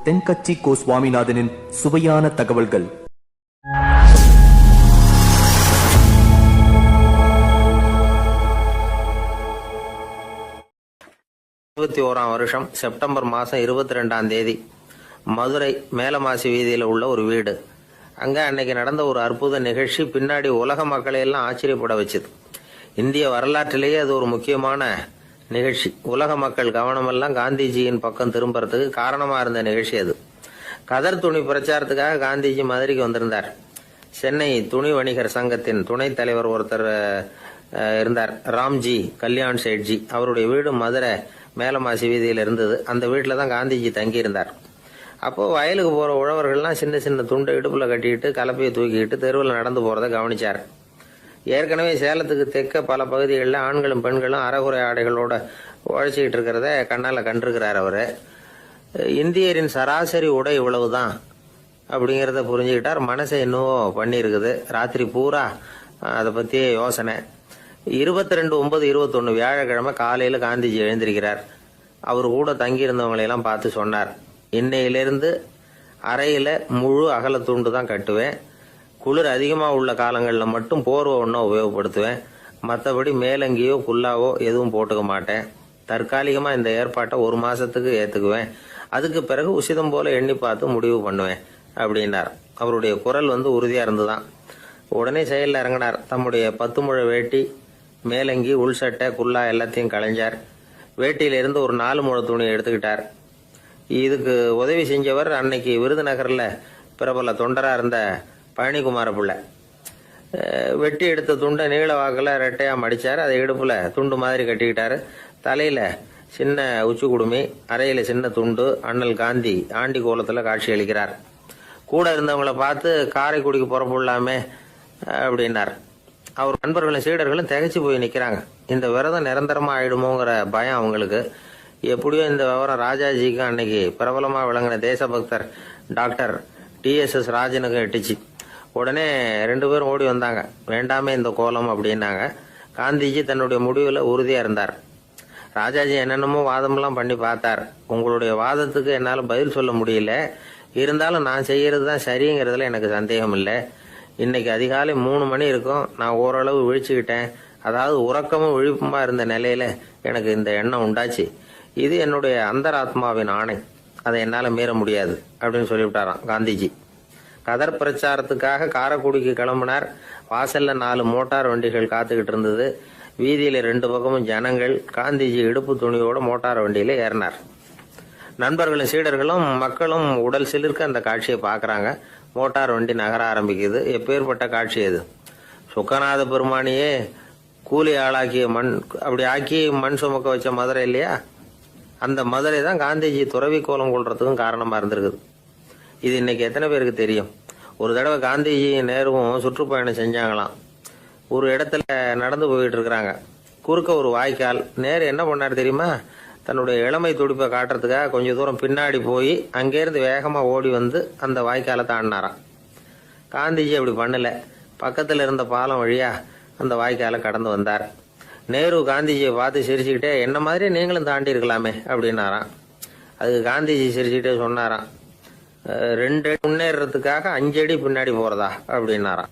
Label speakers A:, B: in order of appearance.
A: தென்கட்சி கோ சுவாமிநாதனின் சுவையான தகவல்கள்.
B: 21ஆம் வருஷம் செப்டம்பர் மாதம் 22ஆம் தேதி மதுரை மேலமாசி வீதியில் உள்ள ஒரு வீடு. அங்கே அன்னைக்கு நடந்த ஒரு அற்புத நிகழ்ச்சி பின்னாடி உலக மக்களை எல்லாம் ஆச்சரியப்பட வச்சுது. இந்திய வரலாற்றிலேயே அது ஒரு முக்கியமான நிகழ்ச்சி. உலக மக்கள் கவனமெல்லாம் காந்திஜியின் பக்கம் திரும்புறதுக்கு காரணமாக இருந்த நிகழ்ச்சி அது. கதர் துணி பிரச்சாரத்துக்காக காந்திஜி மதுரைக்கு வந்திருந்தார். சென்னை துணி வணிகர் சங்கத்தின் துணைத் தலைவர் ஒருத்தர் இருந்தார், ராம்ஜி கல்யாண் சேட்ஜி. அவருடைய வீடு மதுரை மேலமாசி வீதியில் இருந்தது. அந்த வீட்டில் தான் காந்திஜி தங்கியிருந்தார். அப்போது வயலுக்கு போகிற உழவர்கள்லாம் சின்ன சின்ன துண்டை இடுப்பில் கட்டிக்கிட்டு கலப்பையை தூக்கிக்கிட்டு தெருவில் நடந்து போகிறத கவனித்தார். ஏற்கனவே சேலத்துக்கு தெற்க பல பகுதிகளில் ஆண்களும் பெண்களும் அரைகுறை ஆடைகளோட உழைச்சிக்கிட்டு இருக்கிறத கண்ணால் கண்டிருக்கிறார் அவர். இந்தியரின் சராசரி உடை இவ்வளவு தான் அப்படிங்கிறத புரிஞ்சுக்கிட்டார். மனசை இன்னும் பண்ணியிருக்குது. ராத்திரி பூரா அதை பற்றியே யோசனை. 22/9/21 வியாழக்கிழமை காலையில் காந்திஜி எழுந்திருக்கிறார். அவர் கூட தங்கியிருந்தவங்களையெல்லாம் பார்த்து சொன்னார், இன்னையிலிருந்து அறையில் முழு அகலத்துண்டு தான் கட்டுவேன். குளிர் அதிகமாக உள்ள காலங்களில் மட்டும் போர்வை ஒன்றும் உபயோகப்படுத்துவேன். மற்றபடி மேலங்கியோ குல்லாவோ எதுவும் போட்டுக்க மாட்டேன். தற்காலிகமாக இந்த ஏற்பாட்டை 1 மாதத்துக்கு ஏற்றுக்குவேன். அதுக்கு பிறகு உசிதம் போல எண்ணி பார்த்து முடிவு பண்ணுவேன் அப்படின்னார். அவருடைய குரல் உறுதியாக இருந்துதான். உடனே செயலில் இறங்கினார். தம்முடைய 10 முழ வேட்டி, மேலங்கி, உள் சட்டை, குல்லா எல்லாத்தையும் களைஞ்சார். வேட்டியிலிருந்து ஒரு 4 முழ துணியை எடுத்துக்கிட்டார். இதுக்கு உதவி செஞ்சவர் அன்னைக்கு விருதுநகரில் பிரபல தொண்டராக இருந்த பழனிக்குமார பிள்ளை. வெட்டி எடுத்த துண்டை நீள வாக்கில் ரெட்டையாக மடித்தார். அதை இடுப்பில் துண்டு மாதிரி கட்டிக்கிட்டார். தலையில் சின்ன உச்சி குடுமி, அறையில் சின்ன துண்டு. அண்ணல் காந்தி ஆண்டி கோலத்தில் காட்சி அளிக்கிறார். கூட இருந்தவங்களை பார்த்து காரைக்குடிக்கு புறப்படலாமே அப்படின்னார். அவர் நண்பர்களும் சீடர்களும் திகைச்சு போய் நிற்கிறாங்க. இந்த விரதம் நிரந்தரமாக ஆயிடுமோங்கிற பயம் அவங்களுக்கு. எப்படியோ இந்த விவரம் ராஜாஜிக்கு அன்னைக்கு பிரபலமாக விளங்கின தேசபக்தர் டாக்டர் TSS ராஜனுக்கும் எட்டுச்சு. உடனே 2 பேரும் ஓடி வந்தாங்க. வேண்டாமே இந்த கோலம் அப்படின்னாங்க. காந்திஜி தன்னுடைய முடிவில் உறுதியாக இருந்தார். ராஜாஜி என்னென்னமோ வாதமெல்லாம் பண்ணி பார்த்தார். உங்களுடைய வாதத்துக்கு என்னால் பதில் சொல்ல முடியல, இருந்தாலும் நான் செய்கிறது தான் சரிங்கிறதுல எனக்கு சந்தேகம் இல்லை. இன்னைக்கு அதிகாலை 3 மணி இருக்கும். நான் ஓரளவு விழிச்சுக்கிட்டேன். அதாவது உறக்கமும் விழிப்புமா இருந்த நிலையில எனக்கு இந்த எண்ணம் உண்டாச்சு. இது என்னுடைய அந்தராத்மாவின் ஆணை, அதை என்னால் மீற முடியாது அப்படின்னு சொல்லிவிட்டாராம் காந்திஜி. கதர் பிரச்சாரத்துக்காக காரைக்குடிக்கு கிளம்பினார். வாசல்ல 4 மோட்டார் வண்டிகள் காத்துக்கிட்டு இருந்தது. வீதியில 2 பக்கமும் ஜனங்கள். காந்திஜி இடுப்பு துணியோட மோட்டார் வண்டியில ஏறினார். நண்பர்களும் சீடர்களும் மக்களும் உடல் சிலிர்க்க அந்த காட்சியை பார்க்குறாங்க. மோட்டார் வண்டி நகர ஆரம்பிக்குது. எப்பேற்பட்ட காட்சி அது! சுக்கநாத பெருமானியே கூலி ஆளாக்கிய மண், அப்படி ஆக்கி மண் சுமக்க வச்ச மதுரை இல்லையா, அந்த மதுரை தான் காந்திஜி துறவி கோலம் கொள்றதுக்கும் காரணமாக இருந்திருக்குது. இது இன்னைக்கு எத்தனை பேருக்கு தெரியும்? ஒரு தடவை காந்திஜி நேருவும் சுற்றுப்பயணம் செஞ்சாங்களாம். ஒரு இடத்துல நடந்து போயிட்டு இருக்கிறாங்க. குறுக்க ஒரு வாய்க்கால். நேரு என்ன பண்ணார் தெரியுமா? தன்னுடைய இளமை துடிப்பை காட்டுறதுக்காக கொஞ்சம் தூரம் பின்னாடி போய் அங்கேருந்து வேகமாக ஓடி வந்து அந்த வாய்க்காலை தாண்டினாராம். காந்திஜி அப்படி பண்ணல. பக்கத்தில் இருந்த பாலம் வழியா அந்த வாய்க்காலை கடந்து வந்தார். நேரு காந்திஜியை பார்த்து சிரிச்சுக்கிட்டே, என்ன மாதிரி நீங்களும் தாண்டி இருக்கலாமே அப்படின்னாராம். அதுக்கு காந்திஜி சிரிச்சுக்கிட்டே சொன்னாராம், 2 அடி முன்னேறதுக்காக 5 அடி பின்னாடி போறதா அப்படின்னாராம்.